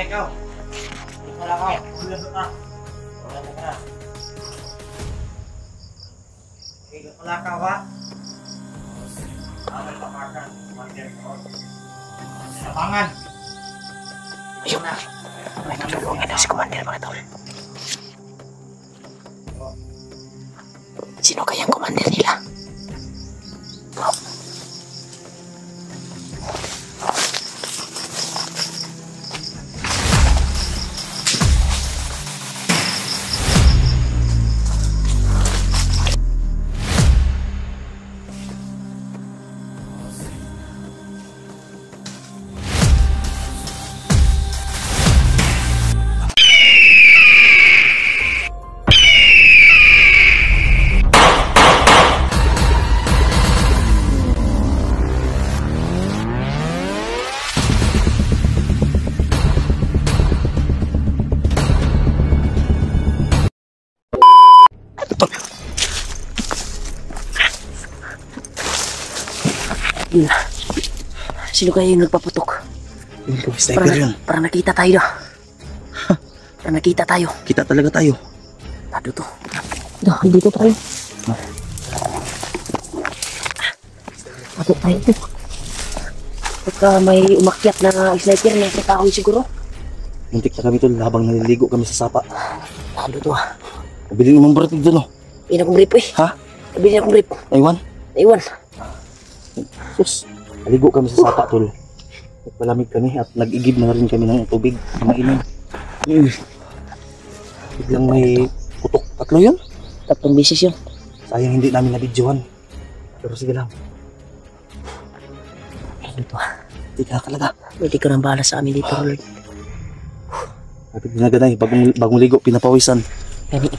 ikaw. Wala ka. Ulasot na. Wala ka na. Ikot wala ka ba? Amal pamakan. Kumandir ko. Sinabangan. Ayun na. May natulungan na si Commander mga tol. Sino kayang commander nila? Oh. Sino kaya yung nagpaputok? Yung sniper yun. Parang nakita tayo na. Parang nakita tayo. Kita talaga tayo. Tado to. Dito tayo. Tado tayo. Pagka may umakyat na sniper na sa tao siguro. Muntik na kami tol habang naliligo kami sa sapa. Tado to. Pabili naman baratig doon oh. Pabili akong brief eh. Ha? Pabili akong brief. Naiwan? Naiwan. Sus. Naligo kami sa sapa tol. Nagpalamig kami at nag-igib na rin kami ng tubig na mainom. Biglang may putok. Tatlo yun? Tatlong bisis yun. Sayang hindi namin nabidyohan. Pero sige lang. Ano to? Hindi ka talaga. Hindi ko nang bahala sa amin dito, Lord. Kapit ginaganay. Bagong ligo, pinapawisan. Gani.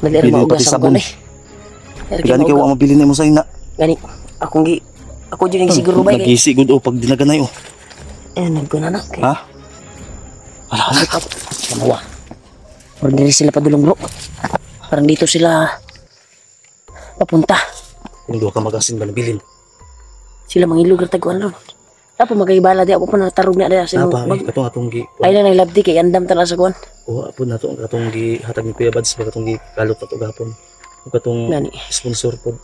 Mali rin maugas ang kulay. Gani ka mabili na mo sa ina. Gani. Ako dyan yung siguro ba? Nag-isi good o pag dinaganay o. Nagkunanak. Ha? Wala ka. Kamawa. Ordinary sila padulong bro. Parang dito sila papunta. Kung doon ka mag-asin ba nabilin? Sila mangilog na taguan ron. Tapos magkaibala di ako pa natarog na dahil sa bag. Katong atong gi. Ay na nang labdi kay andam tala sa kuan. O apo na to katong gi hatag ni Kuya Bads katong gi kalot na to gapon. Katong sponsor po.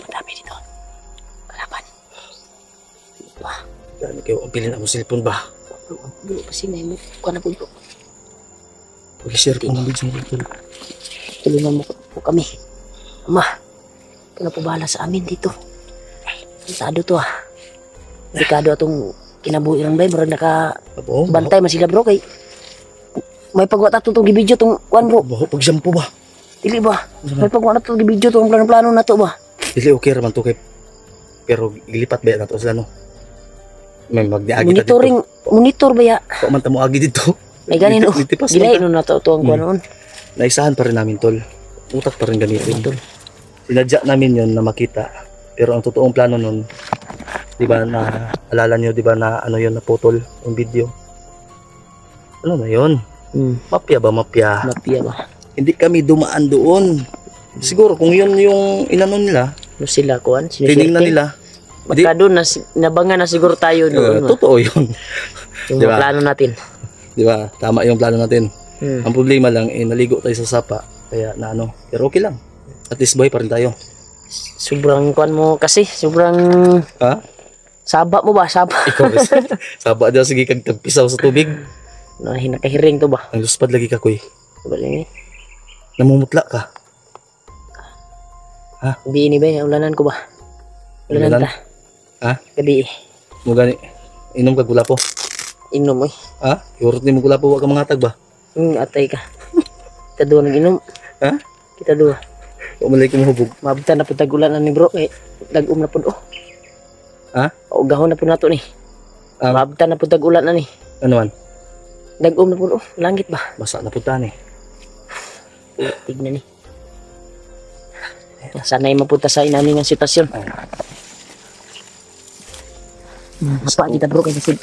Madami dito. Kalaban. Wah. Dami kayo ang pilin ang cellphone ba? Dulu pa sinay mo. Kuan na po bro. Pag-share ko ng video dito. Tulungan mo po kami. Ama. Kaya po bahala sa amin dito. Sado to ah. Delikado atong kinabuhi ng bay. Murag nakabantay man sila bro kay may pagwa ta itong gibidyo itong kuan bro. Baho pag shampoo ba? Dili ba? May pagwa na itong gibidyo itong plano-plano na to ba? Dili okay raman to kay pero ilipat ba na to sila no? May magdiagi ta dito. Monitor ba ya? Kung man ta mo agi dito. May ganin o. Gilay no na to ang kuan noon. Naisahan pa rin namin tol. Utak pa rin gamitin tol. Sinadya namin yon na makita. Pero ang totoong plano nun, di ba na, alala nyo, di ba na ano yon na putol, yung video. Ano na yon? Mafia ba, mafia? Mafia ba? Hindi kami dumaan doon. Siguro kung yun yung inano nila, no sila kuan, tinignan nila. Baka doon, nabangan na siguro tayo doon. Totoo yun. Yung diba? Plano natin. Di ba? Tama yung plano natin. Ang problema lang, naligo tayo sa sapa. Kaya na ano, pero okay lang. At least buhay pa rin tayo. Sobrang kuan mo kasi, sobrang... Ha? Saba mo ba? Saba. Ikaw, saba daw, sige kag tagpisaw sa tubig. Nakahiring to ba? Ang luspad lagi ka, kuy. Balik Namumutla ka. Ha? Gabi ini ba? Ulanan ko ba? Ulanan ta. Ha? Gabi. Mo gani. Inom ka gula po. Inom eh. Ha? Iurot ni mo gula po, wag ka mangatag ba? Atay ka. Kita dua nag-inom. Ha? Kita dua. Umalay ko mahubog. Mabta na po tagulan na ni bro. Eh, dag-um na po. Oh. Ha? O gahon na po nato ni. Mabta na po tagulan na ni. Ano man? Dag-um na po. Oh, langit ba? Basa na po ta ni. Tignan ni. Sanay mapunta sa inaning ang sitwasyon. Apa kita bro kasi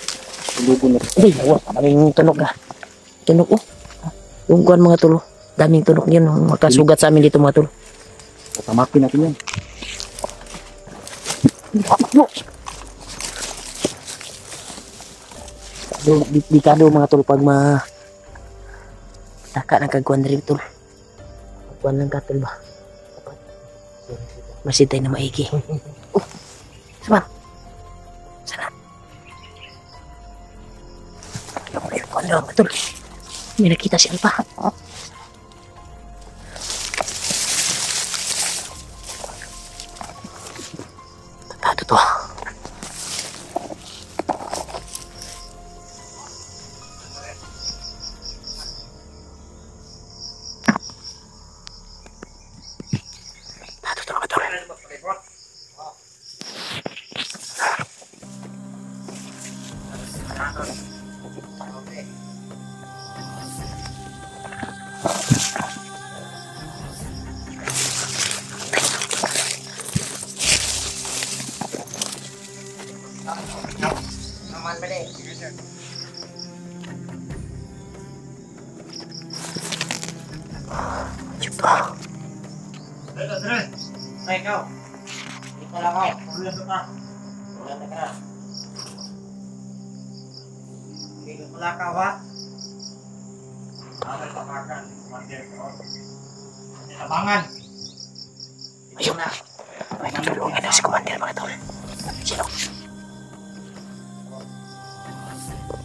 Lugo na. Ay, daming tunog ka. Tunog oh. Yung kuhan mga tulo. Daming tunog yan. Makasugat sa amin dito mga tulo. Tatamakin natin yan. Delikado mga tol pag taka ng kagkuhan rin tol. Kuhan lang ka tol ba? Masintay na maigi. Oh, saman. Sana. Yung aircon lang tol. May nakita si Alpa. Tatado to. Ay, ikaw. Ikaw lang ako. Ulan ka. Ulan ka. Ikaw pala ka, ha? Ay, pamakan. Kumandir ka. Tabangan. Ayun na. May tutulungan na si Commander mga tol. Sino?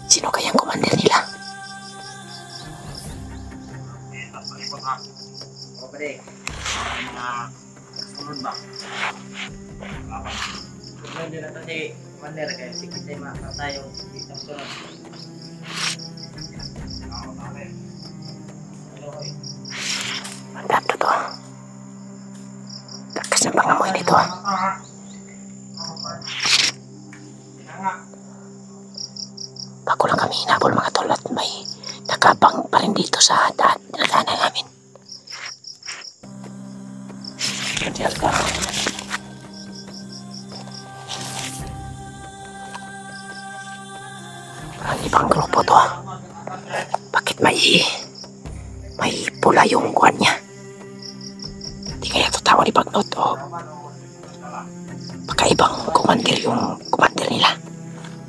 Sino kayang Commander nila? O, pwede. Sunod ba? Sunod din natin si Commander kaya si kita yung makakata yung kitang sunod. Mandap to to. Lakas ng pangamoy nito. Bago lang kami hinabol mga tol at may nakabang pa rin dito sa daanan namin. Diyan ka. Parang ibang grupo to. Bakit may pula yung kuwan niya? Di kaya to tawa ni Bagnot o baka ibang commander yung commander nila.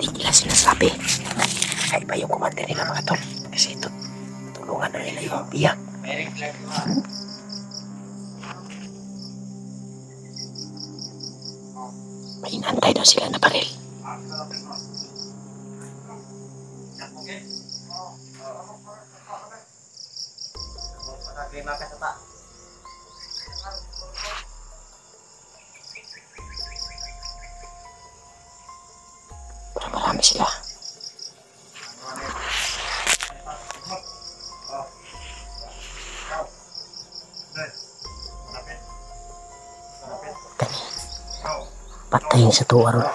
Di nila sinasabi. Kaiba yung commander nila mga tol. Kasi ito, tulungan na nila yung biyak. May inantay daw sila na baril. Pero marami sila. Patayin sa tuwa ron.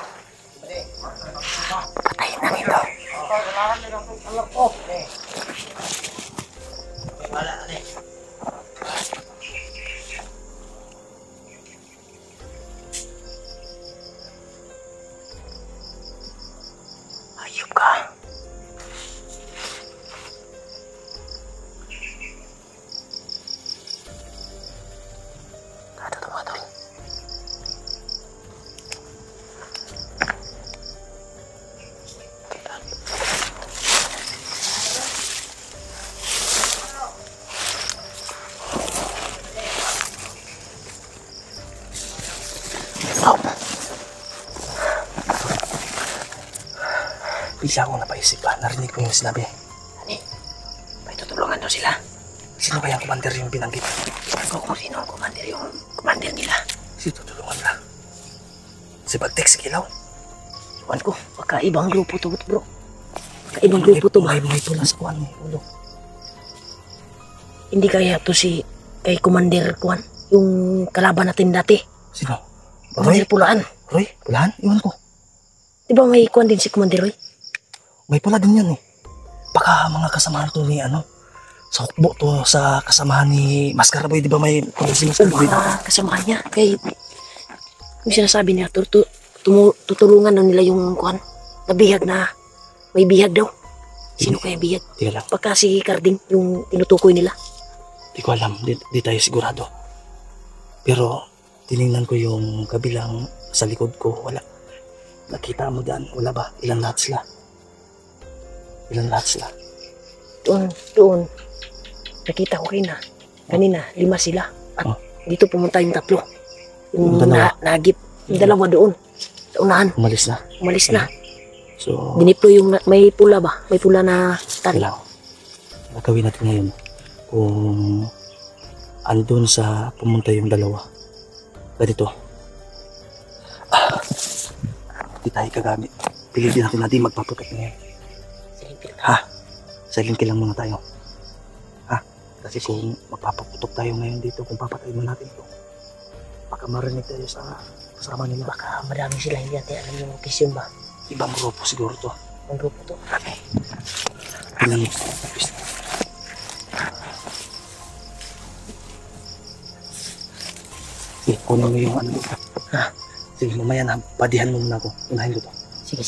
Patayin namin to. Ayup ka. Kata to mga tol. Bigla akong napaisip pa. Narinig ko yung sinabi. May tutulungan daw sila. Sino kaya ang commander yung binanggit? Iwan ko kung sino ang commander yung commander nila. Si tutulungan na. Si Bagtek, si Kilaw. Iwan ko. Baka ibang grupo to bro. Baka ibang grupo to ba? May pula sa kuwan eh. Ulo. Hindi kaya to si kay commander kuwan. Yung kalaban natin dati. Sino? Commander Pulaan. Roy? Pulaan? Iwan ko. Di ba may kuwan din si Commander Roy? May pula din yan eh. Baka mga kasamahan to ni ano. Sa hukbo to sa kasamahan ni Mascaraboy. Di ba may pula si Mascaraboy? Kasamahan niya. Kay yung sinasabi niya, tutulungan daw nila yung kuwan. Nabihag na. May bihag daw. Sino kaya bihag? Di alam. Baka si Carding yung tinutukoy nila. Di ko alam. Di tayo sigurado. Pero tiningnan ko yung kabilang sa likod ko. Wala. Nakita mo dyan. Wala ba? Ilan lahat sila? Ilan lahat sila? Doon. Nakita ko kanina 5 sila. At Oh. dito pumunta yung 3. Yung Yung dalawa? nagip. Yung 2 doon. Sa unahan. Umalis na. Umalis na. So, Diniplo yung may pula ba? May pula na tali. kailangan. Gagawin natin ngayon kung andun sa pumunta yung 2. Ganito. Hindi tayo kagamit. Pilitin natin magpaputok ngayon. Ha? Silent kill lang muna tayo. Ha? Kasi kung magpapaputok tayo ngayon dito, kung papatayin mo natin ito, baka marinig tayo sa kasama nila. Baka madami sila, hindi natin alam yung location ba? Ibang grupo siguro to. Ang grupo to. Tingnan mo. Sige, kunin mo yung ano dito. Ha? Sige, mamaya na. Padihan mo muna ako. Unahin ko to. Sige.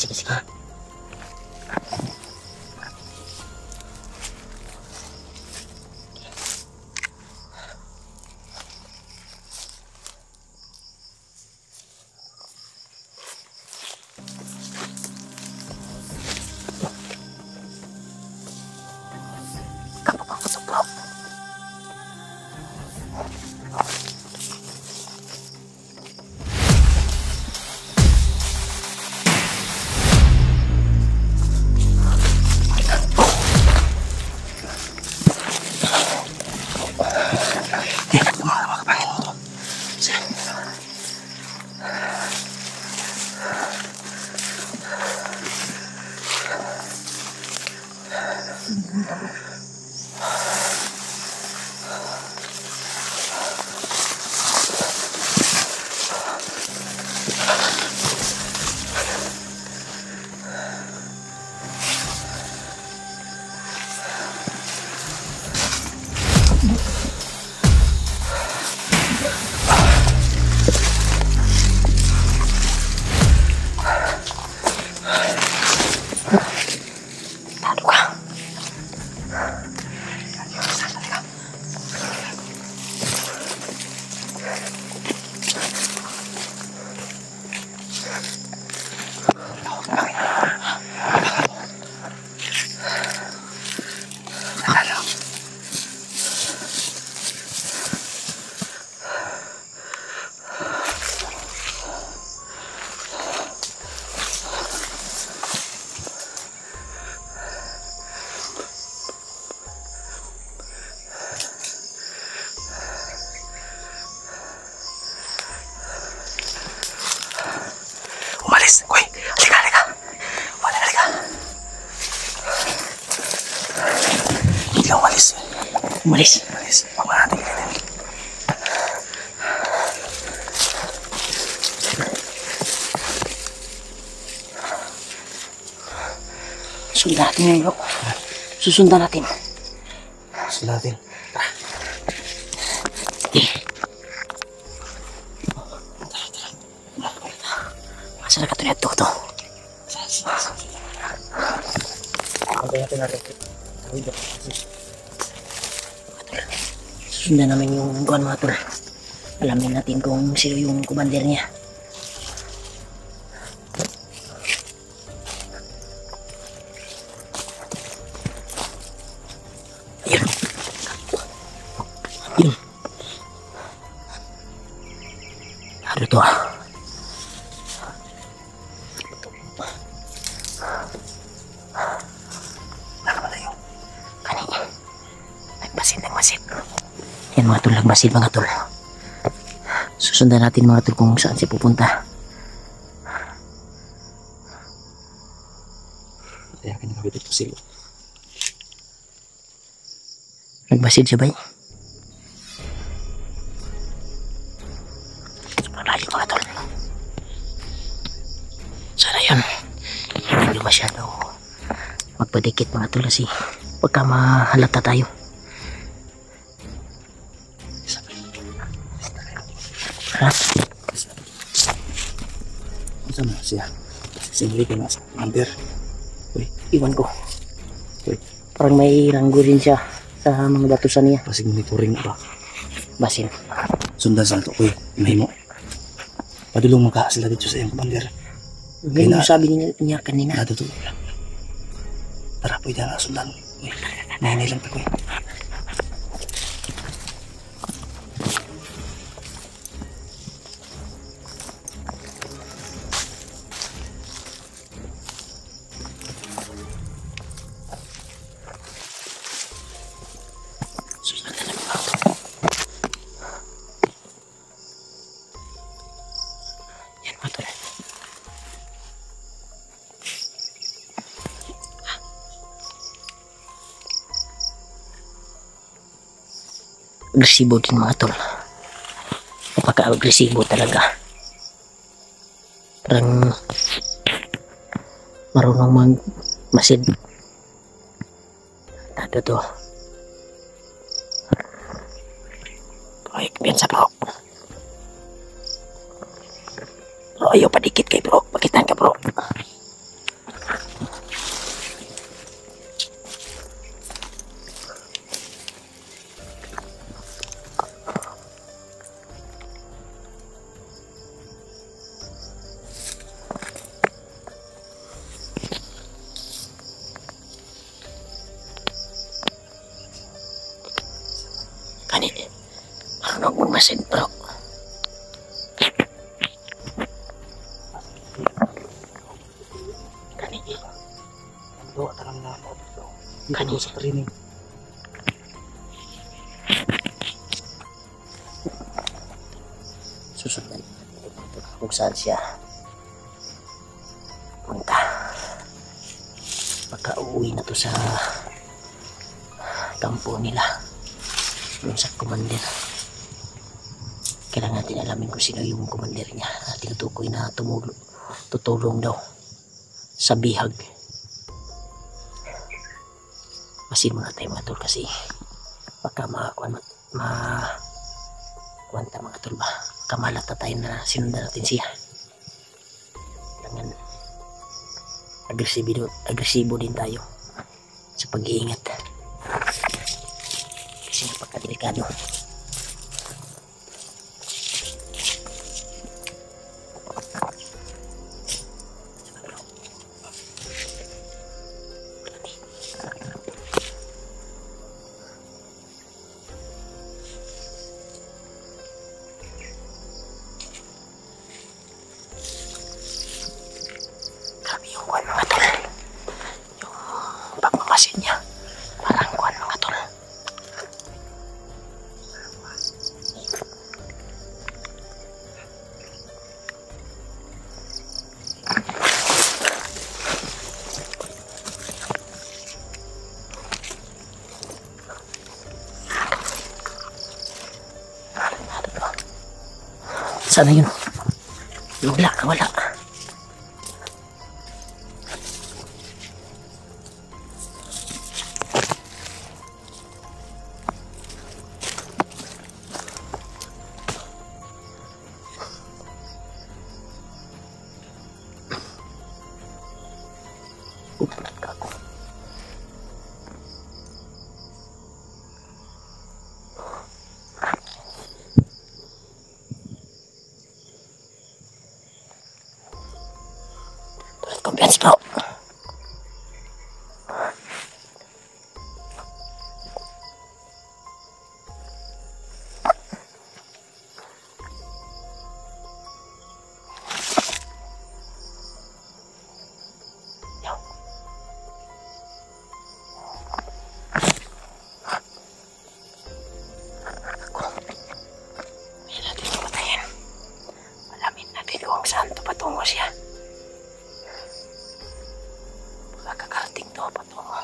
Umalis. Uy, halika. Halika. Hindi lang umalis. Umalis. Huwag mo natin gilinin. Sundan natin ngayon, bro. Susundan natin. Gusto natin. Masa na katulad to? Susundan namin yung kuhan mga tol. Alamin natin kung sino yung commander niya. Ayun. Ano to? Nakapalayo. Kani. Nagmasid. Yan mga tol, nagmasid mga tol. Susundan natin mga tol kung saan siya pupunta. Kaya kinakabit ito sila. Nagmasid siya ba? Sobrang layo mga tol. Sana yun. Hindi masyado magpadikit mga tol kasi pagka mahalata tayo. Ha? Saan na siya? Singli ka na sa number. Iwan ko. Uy. Parang may ranggo rin siya sa mga batusan niya. Pasig monitoring na ba? Basin. Sundan sa ito. Uy, mahimo. Padulong maka sila dito sa iyong commander. Ganyan yung sabi niya kanina. Nado to. Tara po dyan, sundan. Uy, nahinilang ako eh. Sundan na lang ako. Yan mga tol. Agresibo din mga tol. Napaka-agresibo talaga. Parang marunong magmasid. Tado to. Ay, piyansa bro. Bro, ayaw padikit kay bro. Pakitan ka bro. Kani, marunong magmasid bro. Kani, Doa tarang na ako. Kani. Sa training. Susundan kung saan siya punta. Baka uuwi na to sa kampo nila. Yung sa commander. Kailangan natin alamin kung sino yung commander niya. Tinutukoy na tutulong daw sa bihag. Masin muna tayo mga tol kasi baka kuwanta mga tol ba. Kamalata tayo na sinundan natin siya. Kailangan agresibo din tayo sa pag-iingat. Kasi napakadelikado. Grabe yung kuwan mga tol. Yung pagmamasin niya. Parang kuwan mga tol. Sana yun? Wala. Upulat ka ako. Tulad kumpiyansa bro. Kung saan to patungo siya. Baka kakarating to patungo.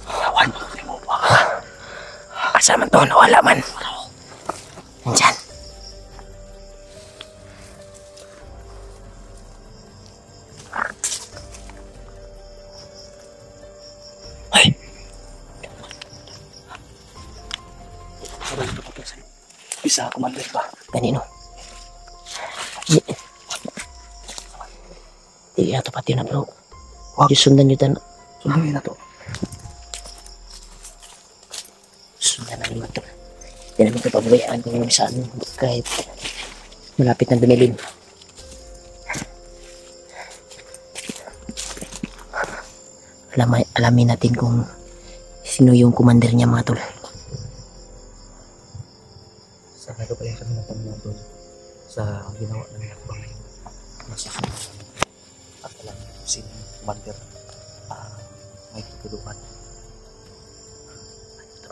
Awan. Asa man to, nawala man. Nandyan. Bisa ako man ba? Kanino? Hindi ito pati na bro. Wag. Sundan nyo tan. Sundan na to. Sundan na naman to. Hindi naman ito pabayaan kung saan kahit malapit na dumilim. Alamin natin kung sino yung commander niya mga tol. Sa kaya pa yung kami ng Panginoon tol. Sa ginawa ng lakbang ngayon. Nasa sunod namin. At alam niyo kung sino yung commander. May tutulungan.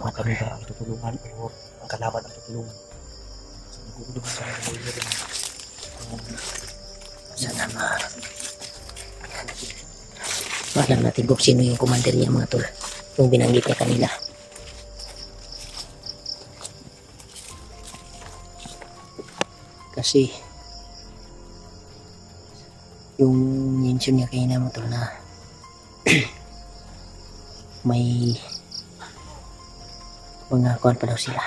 Mga kami ba ang tutulungan o ang kalaban ang tutulungan. So naguguluhan kami ng boiler rin. Sana alam natin kung sino yung commander niya mga tol. Yung binanggit niya kanila. Kasi yung mention niya kanina mga tol na may mga kuwan pa daw sila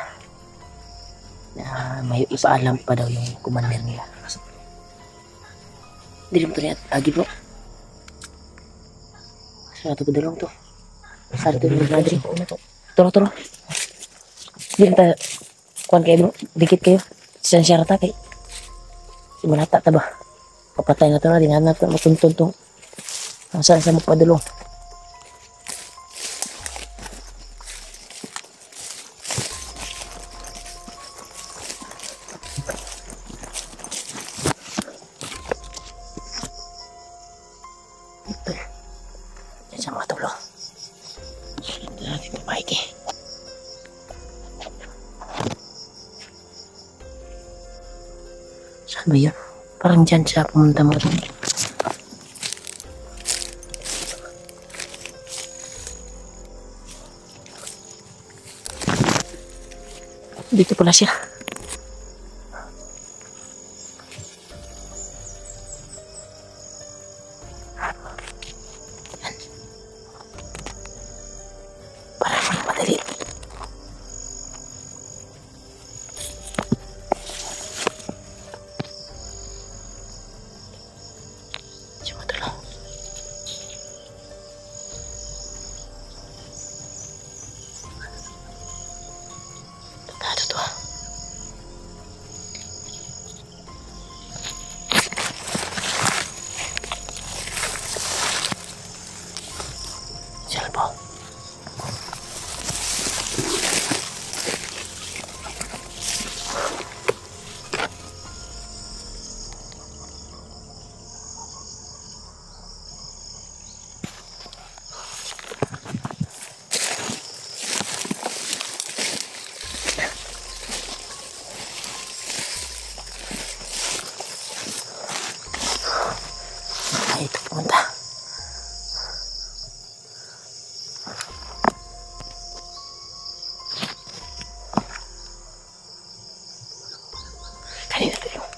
na may ipaalam pa daw yung commander nila. Hindi rin ito niya agi bro. Sa ito padalong to. Sa ito yung madri. Turo. Hindi rin tayo kuwan kayo bro. Dikit kayo. Siyan siya rata kay. Simunata ta ba? Papatay na ito na. Dinahanap na matuntun tong. Saan sa magpadulong. Sa mga tulo. Hindi natin mapaiki. Saan ba yun? Parang dyan siya pumunta mo. Dito pala siya. Madali. Cuma dulu. Ada tuh. Siapa? Itu pumunta. Kanina to yung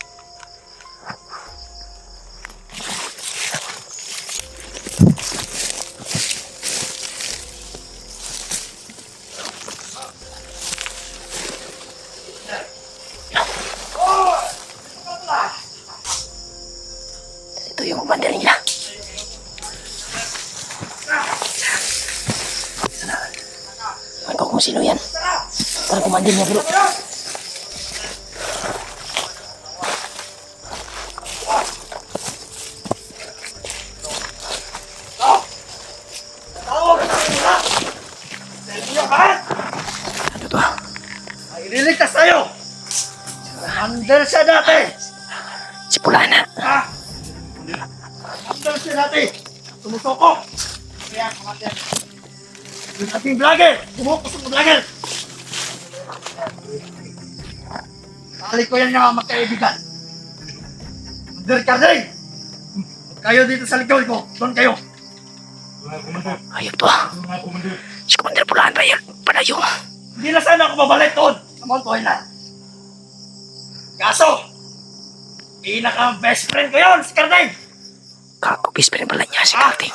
ito yung commander nila. Ikaw kung sino yan. Parang commander niya bro. Ano to? Ililigtas tayo! Under siya dati! Si Pulana. Under siya dati! Tumusoko! Kaya, commander. Yung ating vlogger! Tumukos ang vlogger! Balik ko yan yung magkaibigan. Under Carding! Kayo dito sa likod ko, doon kayo. Ayun to. Si Commander Pulana pa yan. Pala yung Hindi na sana ako babalik doon sa Mount Toyland. Kaso, pinaka-best friend ko yun, si Carding! kakupis pa rin pala niya si Carding.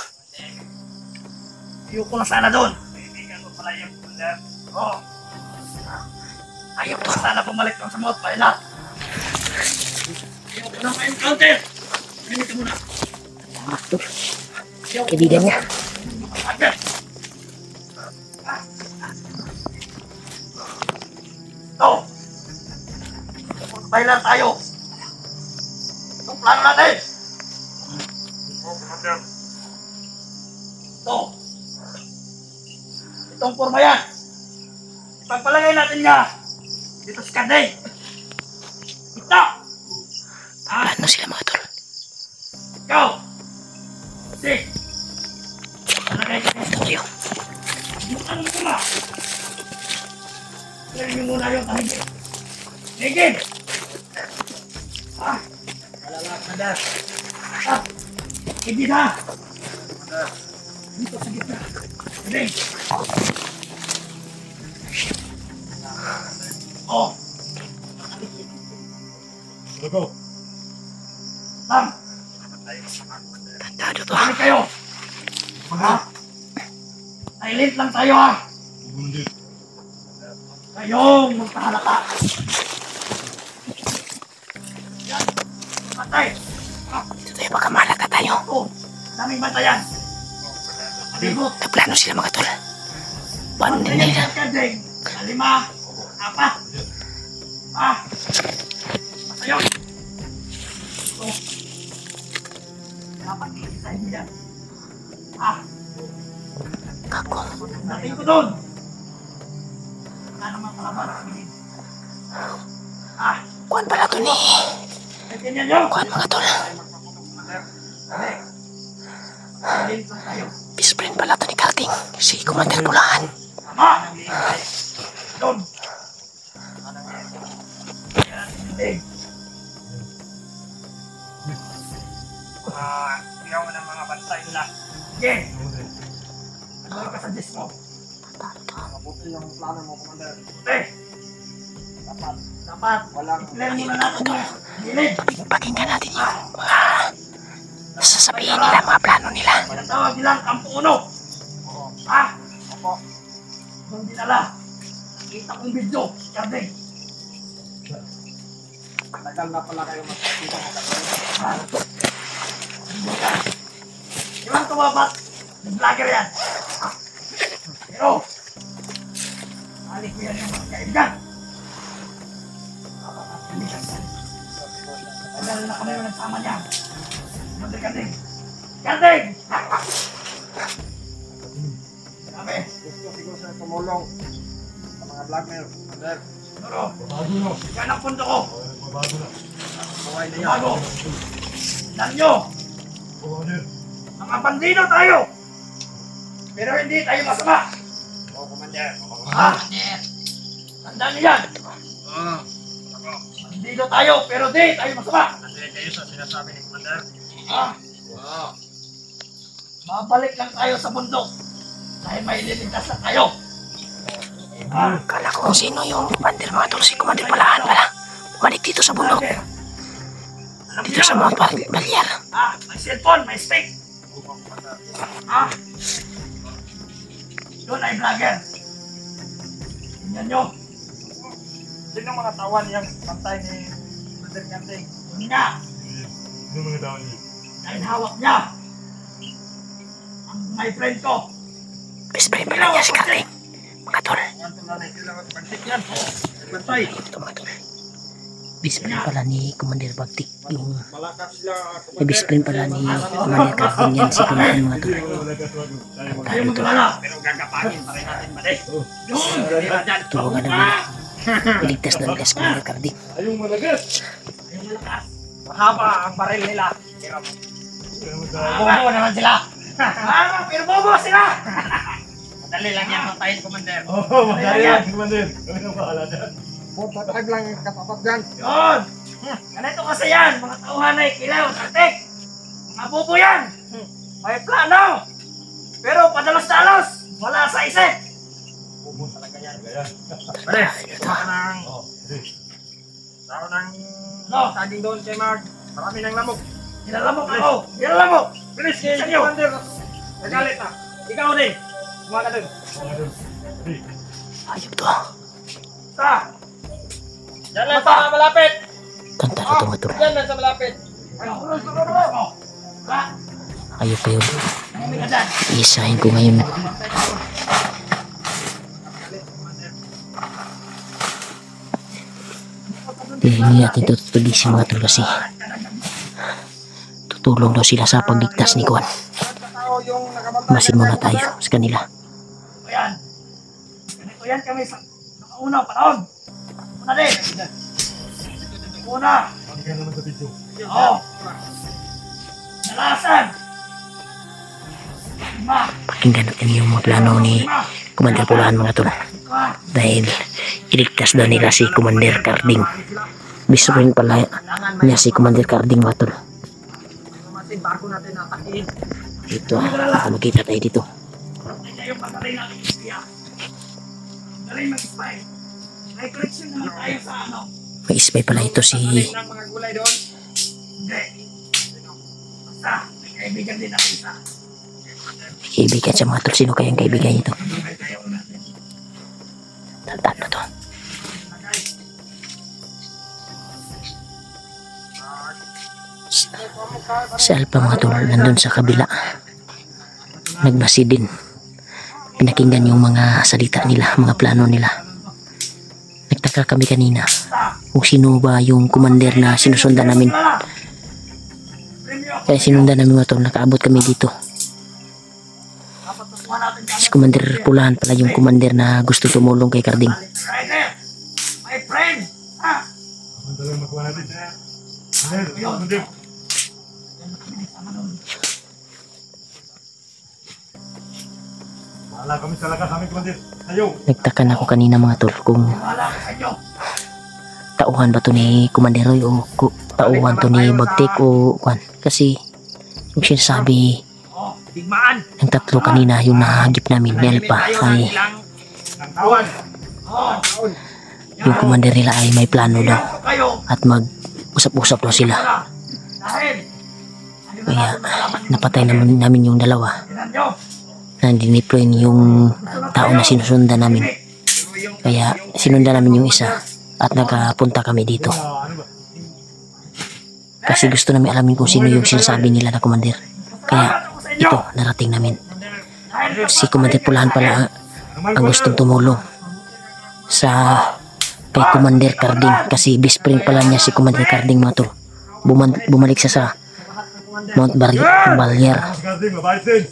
Ayoko na sana doon. Kaibigan ko pala yung Commander. Oo. Ayun Ayoko to. na sana bumalik doon sa Mount Toyland. Ayoko na ma-encounter. Ganito muna. Salamat to. kaibigan niya. Ito. Magbaylan tayo. Itong plano natin. Ito. Itong forma yan. Ipagpalagay natin nga dito sa kanday. Ito. Ano sila mga tol? Ikaw. Si. Palagay ka dito. Ito kayo. Ano mo na? Ilagay niyo muna yung tahigit. Higit! Malala ka na. Hindi na. Dito sa gitna. Hindi. Oh. Go. Tam. Tandado to. Balik kayo. Ha? Silent lang tayo ha. Kayong magpahalaka. Yan. Matay. Dito tayo baka malata tayo. Oh. Daming matayan. Aligot. Nagplano sila mga tol. Paano din nila? Kadeng. 5, 4. Matayon. Ito. Dapat iisahin yan. Kako. Dating ko doon. Wala naman kalaban sa bilin. Kuhan pala to ni. Ganyan nyo. Kuhan mga tol. Silent lang tayo. Best friend pala to ni Karting. Si Commander Bulahan. Tama! Doon! Hindi. Ikaw ng mga bantay nila. Sige! Ano ka sa disk mo? Mabuti yung plano mo, Commander. Eh! Dapat! Walang I-clear muna natin yung gilid! Pakinggan natin yung mga sasabihin nila, mga plano nila. Tinatawag nilang Kampo Uno! Ha? Opo. Doon dinala. Nakita kong video. Kardeng. Tagal na pala kayo magkakita ng kapatid. Ilang tumabat? Nag-vlogger yan. Pero, halik ko yan yung mga kaibigan. Tagal na kami yung nagsama niya. Kardeng. Kardeng! Sabi, Gusto siguro sa tumulong sa mga vlogger, Commander. Noro, Bago no. yan ang punto ko. Bago na. Buhay na yan. Bago. Tandaan nyo, Commander. mga bandido tayo. Pero hindi tayo masama. Oo, Commander. Ha? Tandaan nyo yan. Bandido tayo, pero di tayo masama. Nandiyan kayo sa sinasabi ni Commander. Ha? Babalik lang tayo sa bundok. Dahil may liligtas na tayo. Ha? Kala ko kung sino yung Commander mga tol. Si Commander Bulahan pala. Bumalik dito sa bundok. Alam Dito niyo, sa Mount Balyar. ha? May cellphone, may stick. Ha? Doon ay vlogger. Tingnan nyo. Sino mga tawan niyang pantay ni Commander Kanting? Yun nga. Sino mga tawan niya? Dahil hawak niya. Ang my friend ko. Best friend pala niya si Karting. Mga tol. Ang tunanay kailangan pagtik yan. Pantay. Ito mga tol. Best friend pala ni Commander Bagtik. Yung Malakas sila. best friend pala ni Commander Karting yan. Si Commander mga tol. Kayo mag-alala. Pero gagapangin pa rin natin ba Yun. Tulungan namin. Iligtas na nila si Commander Karting. Ayong malagas. Ayun malakas. Mahaba ang baril nila. Bobo naman sila. Pero bobo sila. Madali lang yan matayin, Commander. Oo, madali yan, Commander. Kami nang bahala dyan. Patag lang yung katapat dyan. Yun. Ganito kasi yan. Mga tauhan ay kilaw, tartek. Mga bobo yan. May plano. Pero padalos-dalos. Wala sa isip. Bubo talaga yan. Pare, Tao ng No. saging doon kay Mark. Marami ng lamok. Nilalamok ako. Nilalamok. Bilis Sa kay inyo. Commander. Nagalit na. Ikaw din. Kumaga din. ayop to. Sa. Yan lang sa malapit. Tanda na to mga tol. Yan lang sa malapit. Ano? Ha? Ayop pa yun. Isahin ko ngayon. Hindi natin tutugin si mga tol kasi tutulong daw sila sa pagligtas ni Kuan. Masin muna tayo sa kanila. Ayan. Ganito yan kami sa unang panahon. Una din. Una. Oo. Nalasan. Lima. Pakinggan natin yung mga plano ni Commander Pulahan mga tol. Dahil iligtas daw nila si Commander Carding. Gusto rin pala niya si Commander Carding mga tol. Bago natin natakin. Ito, makita tayo dito. Kaya yung magaling natin ispiya. Galing mag-spy. May correction naman tayo sa ano. May spy pala ito si Galing ng mga gulay doon. Hindi. Basta, may kaibigan din natin isa. kaibigan sa mga tol. Sino kayang kaibigan ito? May tayo natin. Tandaan mo to. Si Alpha mga tol, nandun sa kabila. Nagbasi din. Pinakinggan yung mga salita nila, mga plano nila. Nagtaka kami kanina kung sino ba yung commander na sinusundan namin. Kaya sinundan namin mga tol, nakaabot kami dito. Si Commander Pulahan pala yung commander na gusto tumulong kay Carding. My friend! Ah! Wala kami talaga kami kumandir. Tayo. Nagtaka na ako kanina mga tol kung tauhan ba to ni Commander Roy o tauhan to ni Bagtik o kwan. Kasi yung sinasabi Oh, digmaan! ng tatlo kanina yung nahagip namin ni Alpha ay Ang tawan! Oh! yung commander nila ay may plano daw Kayo! at mag-usap-usap daw sila. Dahil! Kaya napatay namin yung dalawa Tinan nyo! na dineploy yung tao na sinusundan namin. Kaya sinundan namin yung isa at nagpunta kami dito. Kasi gusto namin alamin kung sino yung sinasabi nila na commander. Kaya ito, narating namin. Si Commander Pulahan pala ang gustong tumulong sa kay Commander Carding. Kasi best friend pala niya si Commander Carding mga tol. Bumalik siya sa Mount Balyer. Karding, mabait din.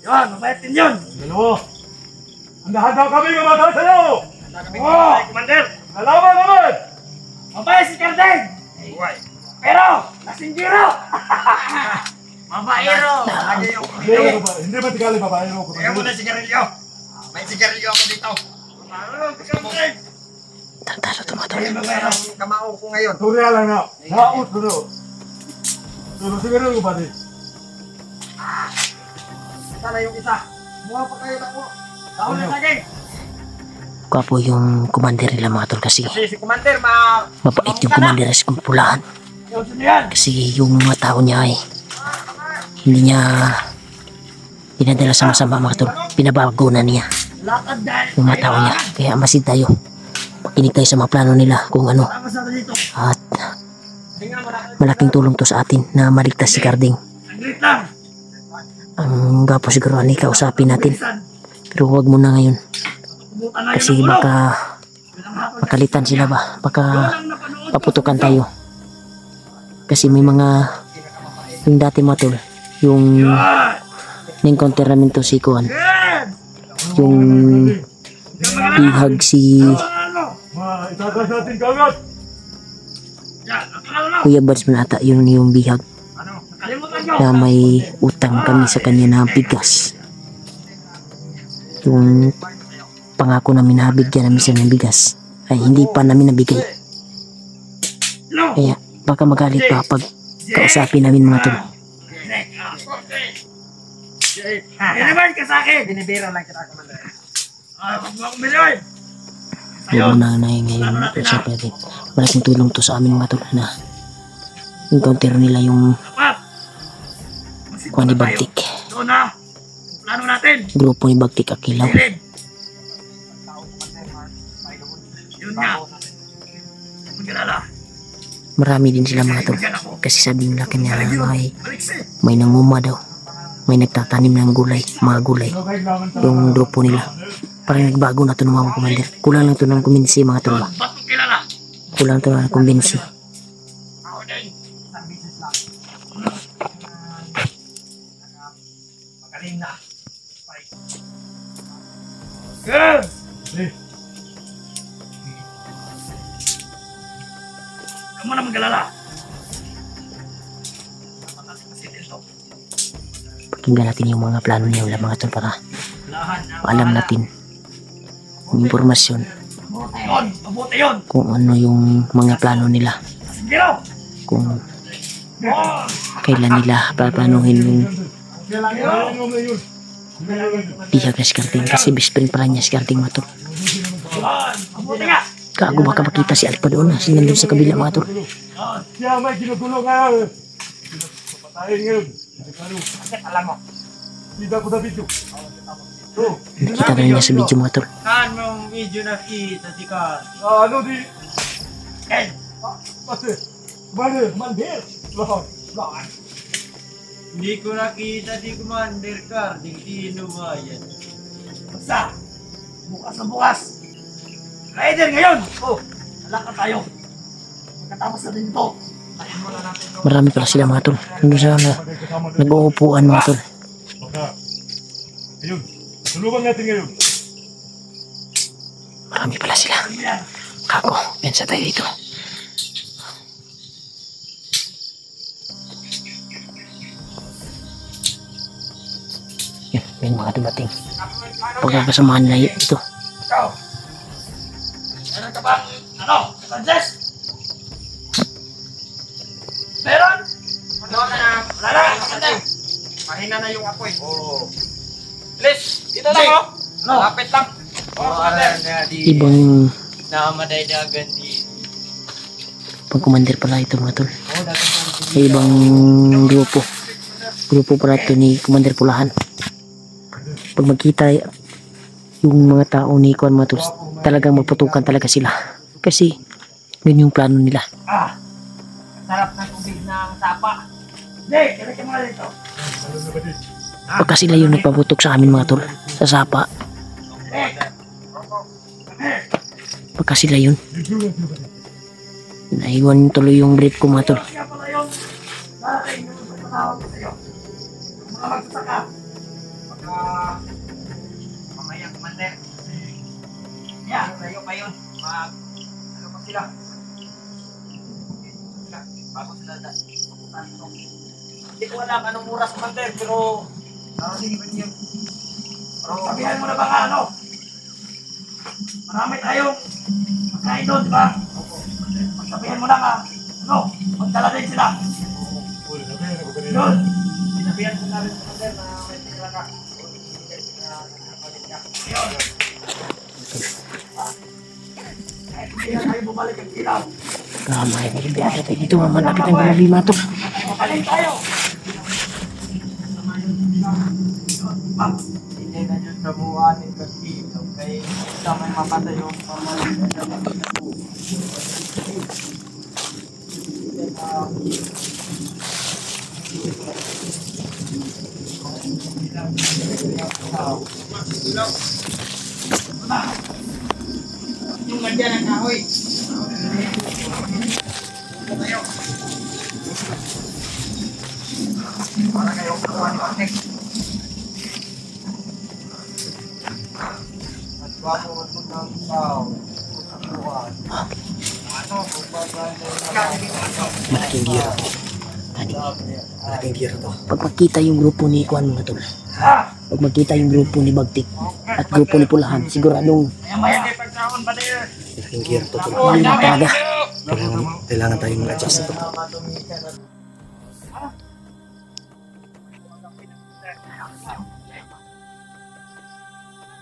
Yan! Mabait din yun! Dalawa. Ang lahat daw kami mamatay sa'yo. Oh! Commander! Nalaman naman. Mabait si Kardeng! Pero! Lasinggiro! Mabairo! Hindi ba tigali babae mo? Kaya mo na sigarilyo! May sigarilyo ako dito! Kardeng! Tantado ito mga tol. Kamao ko ngayon! Turya lang na. Naut ko no. Tulo siguro ko ba din? Sana yung isa! Muha pa kayo ako! Dahon na saging! Gwapo yung commander nila mga tol kasi Si Commander, mabait yung commander sa Pulahan. Yun yan! Kasi yung mga tao niya ay hindi niya dinadala sa masama mga tol. Pinabago na niya Lakad dahil! yung mga tao niya. Kaya masid tayo. Makinig tayo sa mga plano nila kung ano. Tama sa dito! At Tingnan mo na! malaking tulong to sa atin na maligtas si Carding. Saglit lang! Ang gwapo siguro ani kausapin natin. Bilisan! Pero huwag muna ngayon. Kubutan na Kasi yun ang ulo! baka Bilang hapon! makalitan sila ba? Baka Walang napanood ko. paputukan tayo. Kasi may mga yung dati mga tol, yung Yan! na-encounter namin to si Kuan, Yan! yung bihag si Ano? Itagas natin kagad. Yan! Ano? Kuya Bads man ata, yun yung bihag Ano? Nakalimutan nyo! na may utang kami sa kanya na bigas. Yung pangako namin na bigyan namin siya ng bigas ay hindi pa namin nabigay. No! Kaya baka magalit pa pag kausapin namin mga tol. Biniban ka sa akin! Binibira lang kita, Commander. Huwag mo akong biniban! Yung muna na ngayon usap natin. Malaking tulong to sa amin mga tol na encounter nila yung Dapat! Kuan ni Bagtik. Doon na! Plano natin! Grupo ni Bagtik Akilaw. Silid! Yun nga! Magkalala! Marami din sila mga tol. Bigyan ako! Kasi sabi nila kanya Balik yun! may Balik si! nanguma daw. may nagtatanim ng gulay, mga gulay. Yung grupo nila. Parang nagbago na ito ng mga commander. Kulang lang ito ng kumbinsi mga tol. Ba't mo kilala? Kulang ito ng kumbinsi. Ako din. Isang business lang. Magaling na. Bye. Good! Huwag mo na mag-alala. Dapat natin masilin to. Pakinggan natin yung mga plano niya mga tol para Lahan na. alam natin yung impormasyon Mabuti yun! Mabuti yun! kung ano yung mga plano nila, Sige lang! kung Oh! kailan nila paplanuhin yung bihag na skarting kasi best friend pala niya skarting mga tol. Yan! Mabuti nga! Kago baka makita si Alpa doon si nandun sa kabila mga tol. Siya may ginugulo ngayon. Papatayin ngayon. Bakit alam mo? Hindi ko na video. Nakita na niya sa video mga tol. Saan mo ang video nakita si Carl? Ano di? Ken! Pati. Mandir. Lahat. Hindi ko nakita si Commander Car. Di sino ba yan? Basta! Bukas na bukas! Rider ngayon! Oh! Nalakad tayo! Pagkatapos na din ito! Tayin mo na natin ito. Marami pala sila mga tol. Nandun sa nag-uupuan mga tol. Baka. Ayun. Tulungan natin ngayon. Marami pala sila. Kako, pensa tayo dito. Yan, yung mga dumating. Pagkakasamahan na ito. Ikaw! Meron ka bang, ano, suggest? Meron? Ano ka na? Wala na! Kapatid! Mahina na yung apoy. Oo. Please, dito lang oh. Ano? Lapit lang. Oh, Commander. Ibang Namadaydagan di. pagkumander pala ito mga tol. Sa ibang grupo. Grupo pala ito ni Commander Pulahan. Pag magkita yung mga tao ni Kuan mga tol, talagang magputukan talaga sila. Kasi yun yung plano nila. Ah! Sarap ng tubig ng tapa. Hindi! Kaya ka mga dito. Pagka sila yung nagpaputok sa amin mga tol, sa sapa. Pagka sila yun, naiwan tuloy yung brief ko mga tol. Kaya pala yung darating yung pagkatawag ko sa'yo. Yung mga magsasaka. Pagka mamaya Commander. Yan, tayo pa yun. Ano pa sila? Bago sila pupuntahan ito. Hindi ko alam anong oras Commander, pero narating ba niyo? Pero sabihan mo na ba nga ano? Marami tayong pagkain doon, di ba? Sabihan mo na nga, ano, magdala din sila. Yun. Sinabihan ko na rin sa Commander na may sila ka. Yun. Kahit hindi na tayo bumalik ang ilaw. Kamay, bibiyahe tayo dito mga malapit ang gabi mga tol. Magaling tayo. Hindi na yun sa buwanin kasi. Kaya sa may mapatay yung pamalit na makita ko. Yung ganda ng kahoy. Para kayo kakuha ni Patek. At wapo mo ito ng tao. Buwan. Ano, Malaking gira to. Tani, Malaking gear to. pag makita yung grupo ni Kuan mga tol, Ah! pag makita yung grupo ni Bagtik at grupo ni Pulahan, siguradong Maya-maya. Hindi pagkaon ba din? Malaking gear to. Tol. mahal na talaga. Kailangan tayong mag-adjust ito.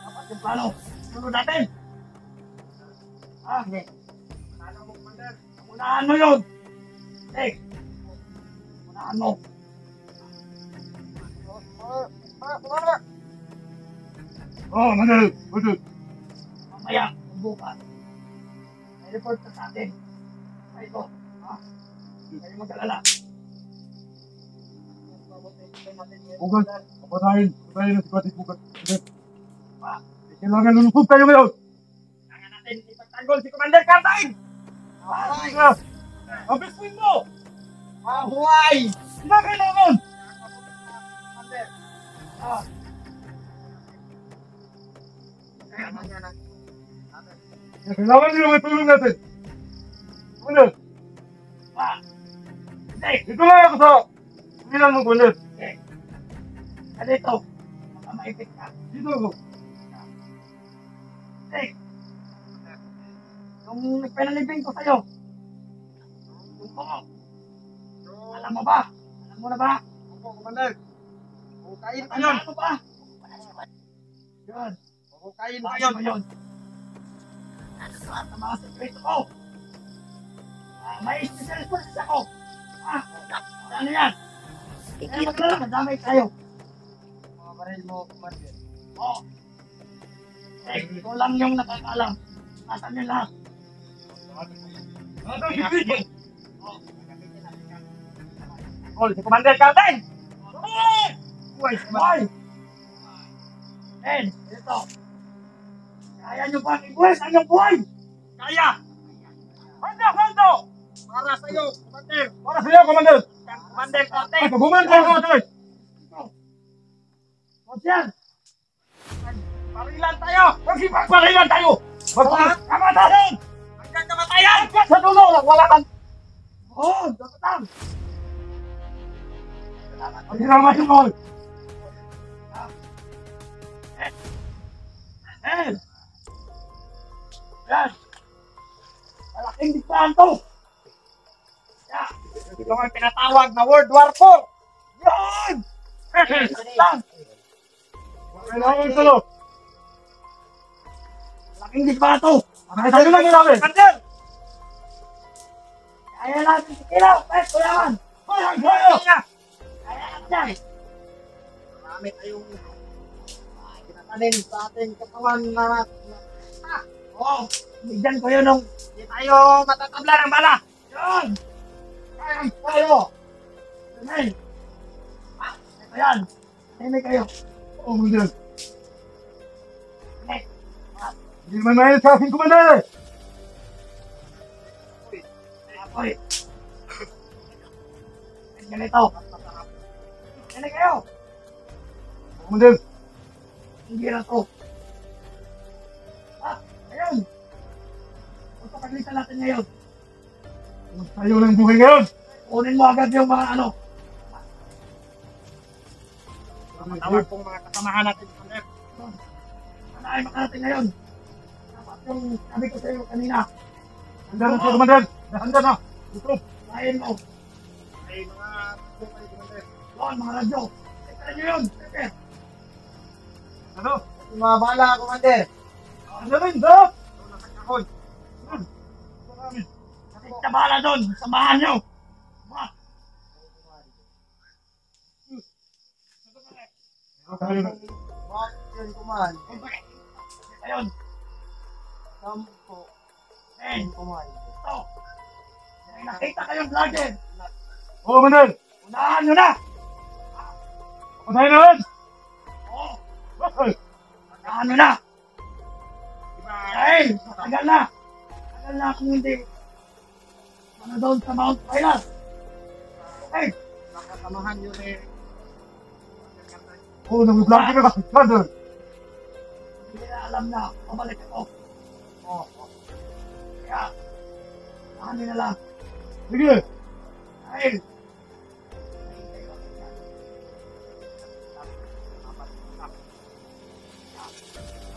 Dapat yung plano. Sunod natin. Ah, hindi. Plano mo, Commander. Unahan mo yun. Hey. Unahan mo. Oh, Manel. Mamaya, bukas. May report ka sa atin. Ay, ito. Ha? Hindi kayo mag-alala. Bugat, papatayin na si Batik Bugat. Kailangan lulusob tayo ngayon. Kailangan natin ipagtanggol si Commander Cartine! Abisuin mo! Mahuay! Hindi kailangan! Kailangan nyo may tulong natin. Commander! Dito lang ako sa pilihan mo, Commander. Dito, baka maipit ka. Dito ako. Yung nagpinalibing ko sa'yo, yung po, alam mo ba? Alam mo na ba? Opo, Commander. Hukayin ko yun. Alam mo ba? Yun. Hukayin ko Bakit yun. mo yun? Sa mga sekreto ko. May special forces ako. Ano yan? Kikira Kaya kita. madamay tayo. Mga baril mo, Commander. Oo. Ikaw lang yung nakakaalam. Nasaan yung lahat? Oh, si Commander Cartine! Uy, boy! Ito. Kaya nyo ba i-buwis ang iyong buhay? Kaya! Hando! Para sa'yo, Commander. Para sa iyo, Commander! Commander Cartine! Ay, paguman ko ako, Commander! Konsyal! Parilan tayo! Magpaparilan tayo! Kamatayan! Hanggang kamatayan! Hanggang sa dulo! Wala kang... Oo, dapat lang! Ang hiraman yung all! Yan! Malaking digmaan to! Yan! Ito ang tinatawag na World War IV. Yan! Lang! Kailangan ko lo! Malaking digmaan to! Nakitayo lang yun namin! Commander! Kaya natin si Kilaw! Pwes, kuyaman! Kaya! Kaya! Kaya natin! Marami tayong kinatanim sa ating katawan na Oo! Bigyan ko yun nung hindi tayo matatabla ng bala! Yan! Kaya tayo! Amen! Ito yan! Himik kayo! Oh, Commander! Himik! Hindi naman mahilig sa akin, Commander! Apoy! Ganito! Himik kayo! Commander! Hindi na to! Ayun! Kung paglitan natin ngayon, Tayo lang buhay ngayon! kunin mo agad yung mga ano. tawag pong mga kasamahan natin, Commander. Sana ay makarating ngayon. Dapat yung sabi ko sa iyo kanina. Handa na siya, Commander! Handa na! Ito! Kain mo. May mga tukay, Commander. Doon, mga radyo. Tignan nyo yun. Pepe. Ano? Yung mga bala, Commander. Handa rin! Dap! Nakakahoy. Marami! Kapit na bala doon. Samahan nyo. Tayo na! Bakit yun, Command? Ayun. Sampo. Eh, Command. ito. May nakita kayong vlogger. Oh, Commander! Unahan nyo na. Patayin na rin! Oo. Ay! Unahan nyo na. Dahil, matagal na. Matagal na kung hindi. Ano doon sa Mount Pilas. Okay. Nakasamahan yun eh. Oh, nag-vlog ka na! Commander! Hindi na alam na. Pabalik ako. Oh, Kaya, unahan nyo na lang. Sige! Dahil,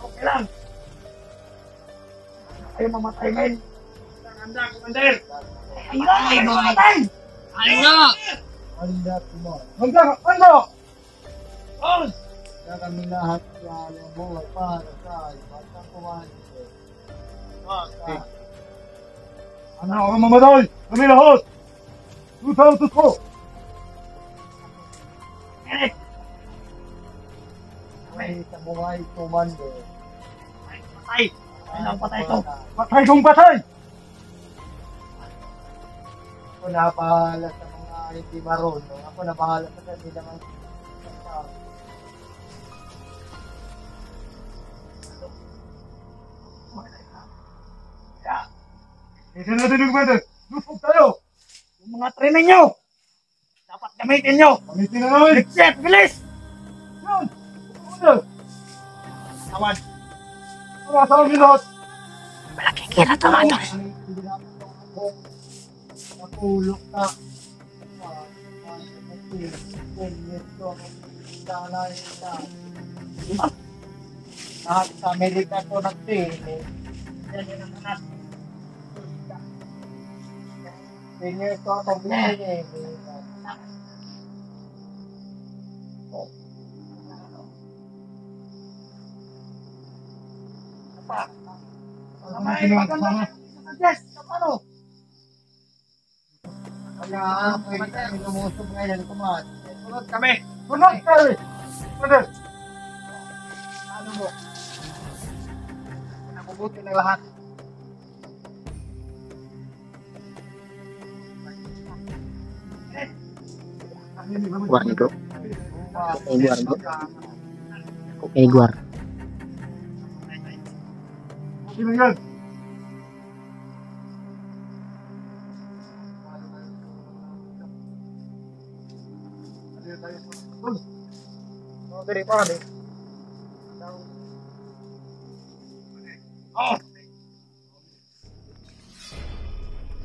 okay lang. Ayaw mamatay ngayon. handa, Commander. Ayaw mamatay! Ano? Handa, Command. Handa! Handa! Oh! Kaya kami lahat sa buhay para sa batang Command. Okay. Ano ako mamatay? Kami lahat! Tutos ko! Eric! Ay, sa buhay, Commander. Patay! Kailang patay ito. Patay kong patay! Ako napahala sa mga hindi marunong. Ako na bahala sa kanila naman. Kasi natin yung brother. Lusog tayo. Yung mga training nyo. Dapat gamitin nyo. Gamitin na namin. Next step, bilis. Yun. Brother. Tawad. Tawad sa lahat. Malaking kira to mga tol. Napulok na. Lahat sa Amerika ko nagpili. Yan yun ang anak. Senior ko ang pili. May maganda suggest sa paano? Kaya pwede kami lumusog ngayon kumain. Sunod kami. Sunod kami. Brother. Ano mo? Nakubuti ng lahat. Guar nih bro. Guar bro. Guar. Sino yan? Mga dari pa kami. Oh!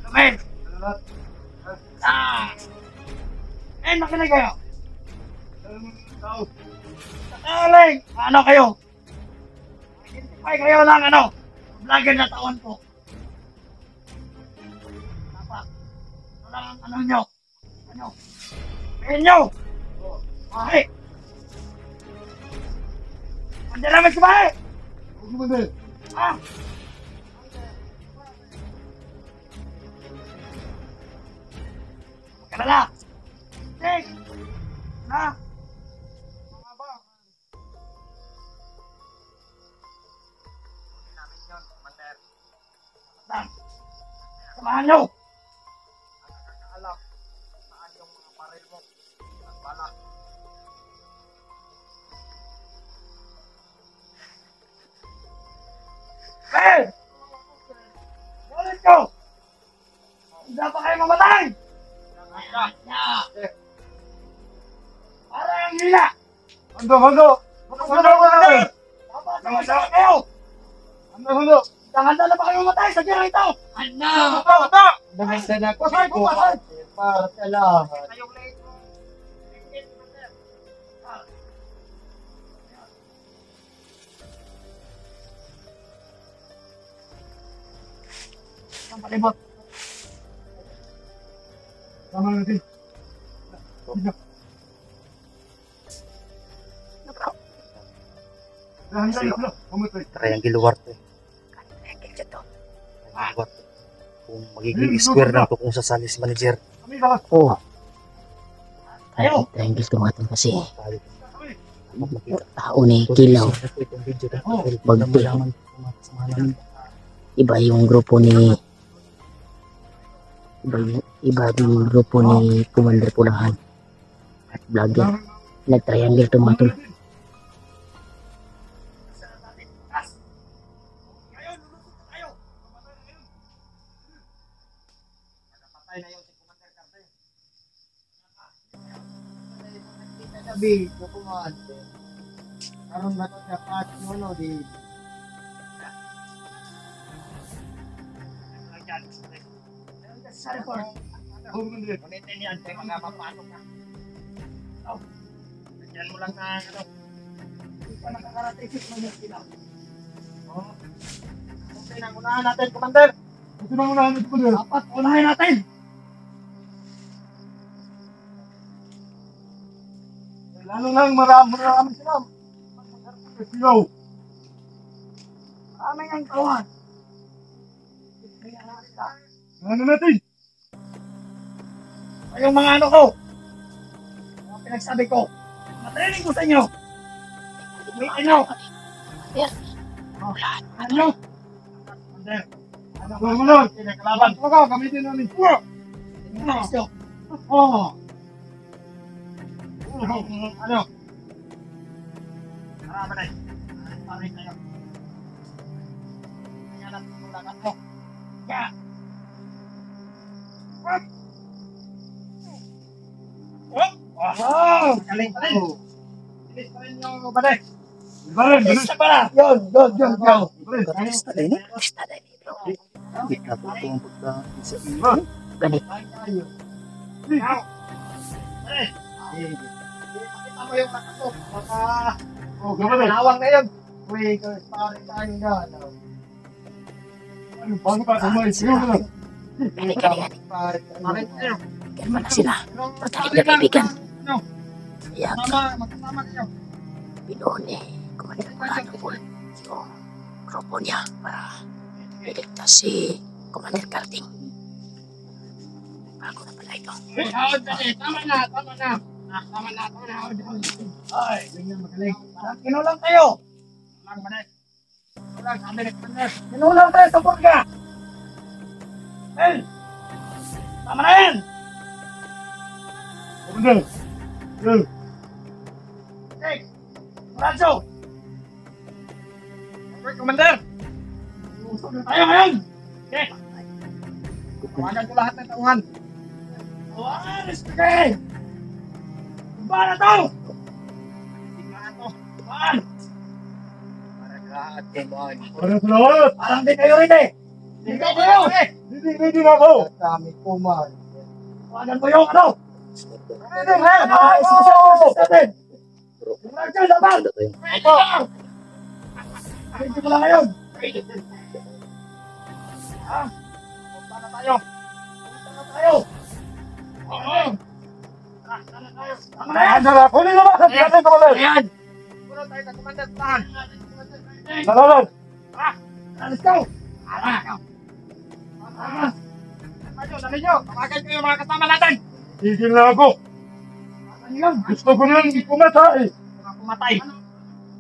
Lumen! Ah! Makinig kayo! Nakaling! Ano kayo? Identify kayo ng vlogger na taon ko. Dapat. Ito lang ang ano nyo. Ano? Ngayon nyo! Bahay! Andiyan namin sa bahay! Huwag mo din. Ah! Magkalala! Tik! Na! Mga ba? Huwag namin yun, Commander. Samahan nyo! Ang nakakaalam saan yung mga baril mo at bala. Ben! Ulit ko! Hindi pa kayo mamatay! Parang hila! Hando, hando! Handa kayo! Handa na ba kayo mamatay sa gira ito? Handa! Handa! Naganda na ko Pasay po, pasay! para sa lahat. Kayong late mo. Ang palibot. Tama natin. Triangle war to. Triangle war to. Kung magiging square na to kung sasali si manager. Kami lahat. Oh, Ayaw. triangle to mga tol kasi Balik. tao ni Kilaw. Itong video to. Bagti. Malaman ko mga kasama namin. Iba yung grupo ni iba yung grupo ni Commander Pulahan at vlogger. Nag-triangle to mga tol. Patay na yun si Commander Carter. Sabi, ko kumante. Karon ba ito siya patch mo no, di? Sa report. Ulitin yan, kaya magpapasok ka. Oh, nandiyan mo lang na, hindi pa nakakarating mo yung sila. Oh, okay na, unahan natin, Commander. Ito na unahan ito ko din. Dapat, unahin natin. Lalo lang marami sila. Sigaw. Maraming ang tawan. Ano natin? Yung mga ano ko, mga pinagsabi ko, mga training ko sa inyo. Gamitin nyo. Oh, ano? Commander, Ano mo nun? pinagkalaban. Ito ka, gamitin namin. Nice nyo. Oh! Ano? Marama na eh. Parin kayo. Kaya natin yung lagat mo. Kaya! What? Oh! Wow! Galing pa rin. Bilis pa rin yung baday. Bilis pa rin. Yun. Basta din eh. Basta din eh, bro. Kita po itong pagka isa. Ganit. Ikaw! Pare! Pakita mo yung lakas mo. Baka... Oh, gawin. Nawang na yun. Uy, pare tayo na. Ano, bago pa kumain siya. Ganit, ganit. Pare tayo. Kalma na sila. Matalik na kaibigan. Kaya Magkasama kayo. pinuon eh. Kumalit ko lang po yung grupo niya para iligtas si Commander Carding. Bago na pala ito. Tama na. Ay, ganyan magaling. Kinulang kayo. Kinulang ba na? Kinulang, sabi ni Commander. Kinulang tayo sa burga. Hey! Tama na yan! Commander! Hey! Radyo! Okay, Commander! Usog na tayo ngayon! Okay! Tawagan ko lahat ng tauhan. Tawagan! Respect! Ba na to! Tingnan to! Tawagan! Parang lahat kayo. Parang di kayo rin eh! Hindi kayo! Hindi na ako! Kami kumain. Tawagan mo yung ano! Hindi ha! Mga Radyo, laban! Ito! Hindi ko lang ngayon! Ha? Punta na tayo! Oo! Tara na tayo! Tama na yan! Huli na ba? Ayan! Ayan! Puno tayo sa Commander Tahan! Nalalan! Tara! Let's go! Tara! Tara! Dali nyo! Tawagan ko yung mga kasama natin! Tigil na ako. Tawagan nyo yun! Gusto ko nang pumatay. Mga pumatay!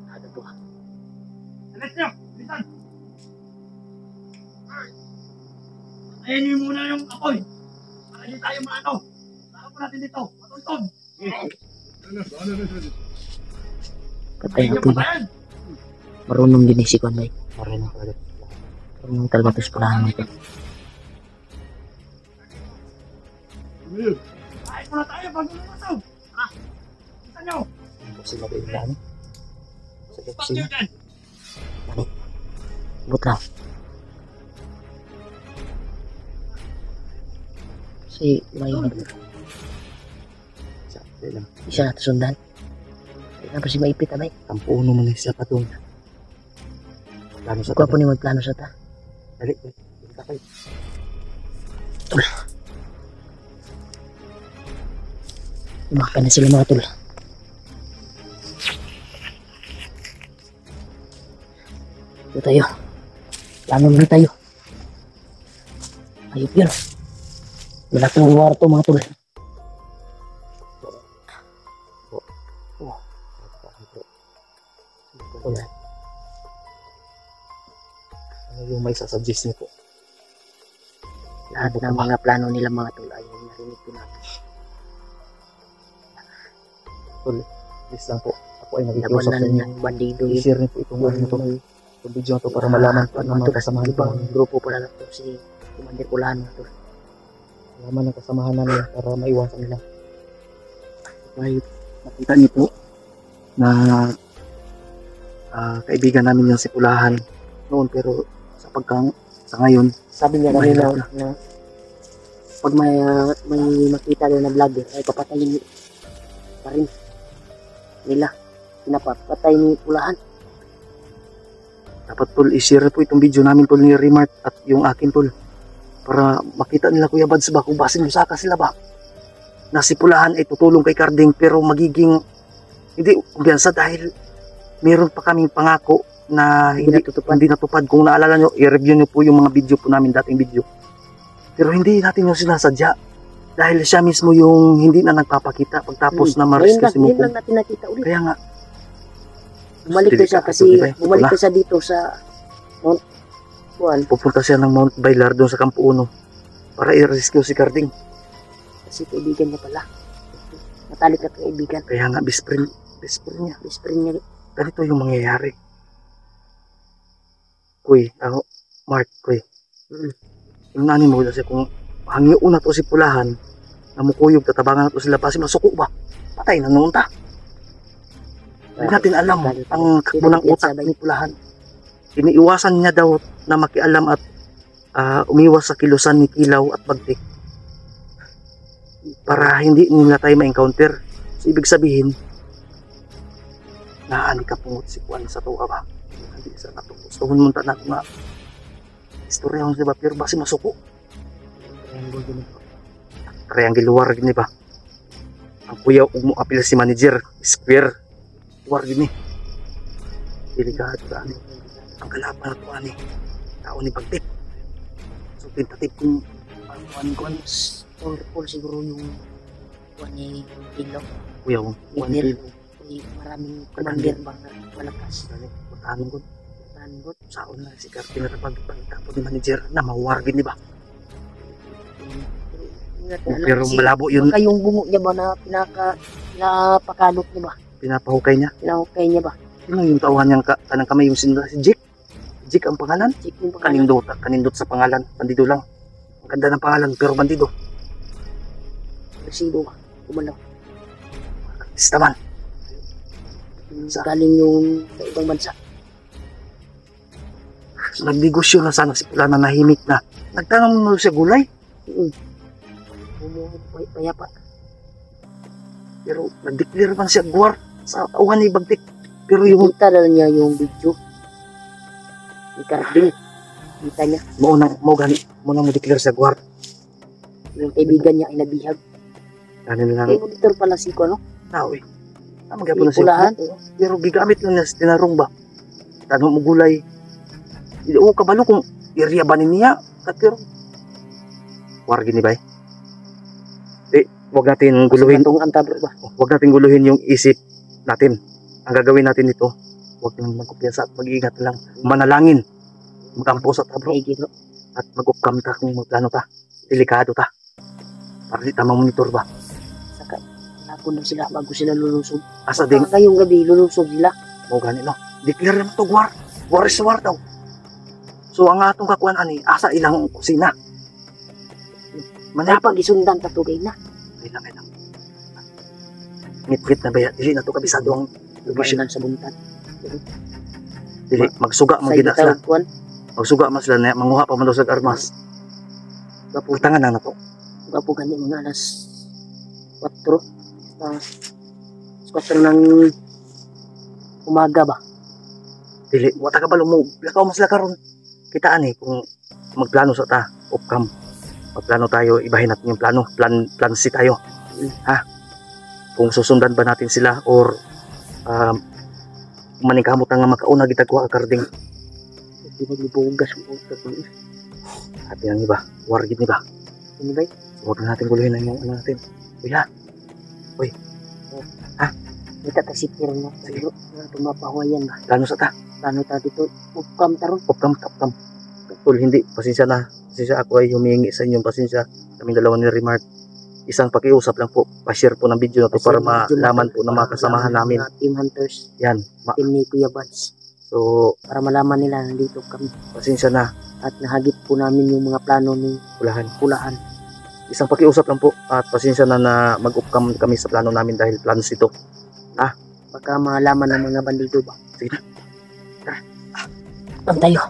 Ano to? Alis nyo! Bilisan! Ayan nyo muna yung apoy! Para hindi tayo maano! Saka po natin dito! Matuntun! Patay Ayan na nyo po ba? patayan! Marunong din eh si Conway. Marunong talaga. Marunong talaga ito sa pulahan nito. Kahit muna tayo bago lumasaw! Tara! Bilisan nyo! Kasi mabailan. Sa Stop kusina. nyo dyan! But lang. Kasi may Sakto lang. isa na sundan. Hindi na pa si maipit abay. Tampuno mo na siya pa doon. Plano sa Kuha po ni magplano sa ta. Dali. Punta kayo. Umakay na sila mga tol. Ito tayo. Plano muna tayo. Ayop yun. Wala kong kwarto mga tol. Wala. Ano yung may sasuggest niyo po? Lahat ng mga plano nila mga tol ay narinig ko natin. Please lang po. Ako ay nag-usap sa Labanan inyo. ng bandido yun. I-share niyo po itong ano to. Itong video na to para malaman po ng mga kasamahan po. Ibang grupo pala na to si Commander Kulano to. Malaman ng kasamahan namin para maiwasan nila. Kahit nakita niyo po na kaibigan namin yung si Pulahan noon, pero sa ngayon Sabi niya kanina na pag may makita daw na vlogger ay papatayin pa rin nila. Pinapatay ni Pulahan. dapat tol i-share po itong video namin tol ni Remart at yung akin tol para makita nila Kuya Bads ba kung basin lusaka sila ba na si Pulahan ay tutulong kay Carding pero magiging hindi kumpiyansa dahil meron pa kaming pangako na hindi natupad. Kung naalala nyo, i-review nyo po yung mga video po namin, dating video. Pero hindi natin yung sinasadya. Dahil siya mismo yung hindi na nagpapakita pagtapos na ma-rescue si Ngayon Mukong. lang natin nakita ulit. Kaya nga, Bumalik na siya kasi bumalik na siya dito sa Mount Juan. pupunta siya ng Mount Bailar doon sa Campo Uno para i-rescue si Carding. Kasi kaibigan niya pala. Matalik at kaibigan. Kaya nga, best friend niya. Best friend niya. Ganito yung mangyayari. Kuy, Mark, kuy. Yung nani mo kasi kung hangyo na to si Pulahan, na mukuyog, tatabangan na to sila pa, si masuko ba? Patay na noon ta. Hindi natin alam ang kakunang utak ni Pulahan. Iniiwasan niya daw na makialam at umiwas sa kilusan ni Kilaw at Bagtik para hindi nila tayo ma-encounter. So, ibig sabihin, naani ka pungot si Juan sa tuwa ba? Hindi sa nato. Gusto mo munta na ako nga. Istorya ko diba? Pero basi masuko. Triangle luar gini ba? Ang kuya apil si manager. Square. Luar gini. Delikado ka. Ang kalaban na ito ani. Tao ni Bagtik. So, tentative kung Kuan Paul siguro yung kuan ni Kilaw. kuya ko. Leader. May maraming commander bang na malakas. Matahan ko. Tangot. Saon na si Carpin na tapos ni manager na mawar gini ba? Pero malabo yun. Baka yung bungo niya ba na pinapakalot niya ba? Pinapahukay niya. Pinahukay niya ba? Sino yung tauhan niyang kanang kamay yung sinula? Si Jake. Jake ang pangalan. Check yung pangalan. Kanindot sa pangalan. Bandido lang. Ang ganda ng pangalan pero bandido. Resibo ba? Kumalaw. Artista man. Galing yung sa ibang bansa. So, nagnegosyo na sana si Pula na nahimik na. Nagtanong mo siya gulay. Payapa. Pero nag-declare man siya guwar sa tauhan ni Bagtik. Pero yung Kita na niya yung video. Yung Carding. Kita niya. mo declare siya guwar. Yung kaibigan niya ay nabihag. Kanin lang. Kaya monitor pala si Kuano. Tao eh. Magyapon na siya. Pulahan. Pero gigamit lang niya sa tinarong ba? Tanong mo gulay. Hindi ko kabalo kung area ba niya. Pero war gini ba eh? Huwag natin guluhin. Itong antabro ba? Huwag natin guluhin yung isip natin. Ang gagawin natin dito, huwag lang magkumpiyansa at mag-iingat lang. Manalangin. Magkampo sa tabro. Ay, gino. At mag-upcam ta kung magplano ta. Delikado ta. Para di tamang monitor ba? Saka, napon na sila bago sila lulusog. Asa ding, Ngayong gabi, lulusog sila. mo gani no. Declare naman to war. War is war daw. So ang atong kakuan ani, asa ilang kusina. Dapat isundan tatugay na. Ay lang. Ngit-ngit na baya. Dili na to kabisado ang lubisyon. Lubayan sa buntan. Dili, magsuga man Sa gina sila. gitawag kuan. Magsuga man sila na manguha pa man daw sa armas. Gaputangan na to. Gapo gani mga alas 4. 4 ng umaga ba? Dili, wata ka ba mo. Lakaw mas lakaron. Kitaan eh kung magplano sa ta. Upcam. Magplano tayo, ibahin natin yung plano. Plan C tayo. Ha? Kung susundan ba natin sila or maningkamot nga makauna gitagwa ka Carding. Hindi magbubugas mo ito. At yan iba, wargid ni ba? Ano ba? Huwag na natin guluhin ang yung ano natin. Uy ha? May tatasipir na. Siguro, tumapahuayan ba? Plano sa ta? Plano ta dito. Upcam taron. Upcam. Tol, hindi. Pasensya na. Pasensya ako ay humingi sa inyong pasensya. Kaming dalawa ni Remark. Isang pakiusap lang po. Pa-share po ng video na to para malaman po ng mga kasamahan namin. Team Hunters. Yan. Team ni Kuya Buds. So, Para malaman nila nandito kami. pasensya na. At nahagip po namin yung mga plano ni Pulahan. Isang pakiusap lang po. At pasensya na mag-upcam kami sa plano namin dahil plans ito. Baka malaman ng mga bandido ba? Sige na. Tayo.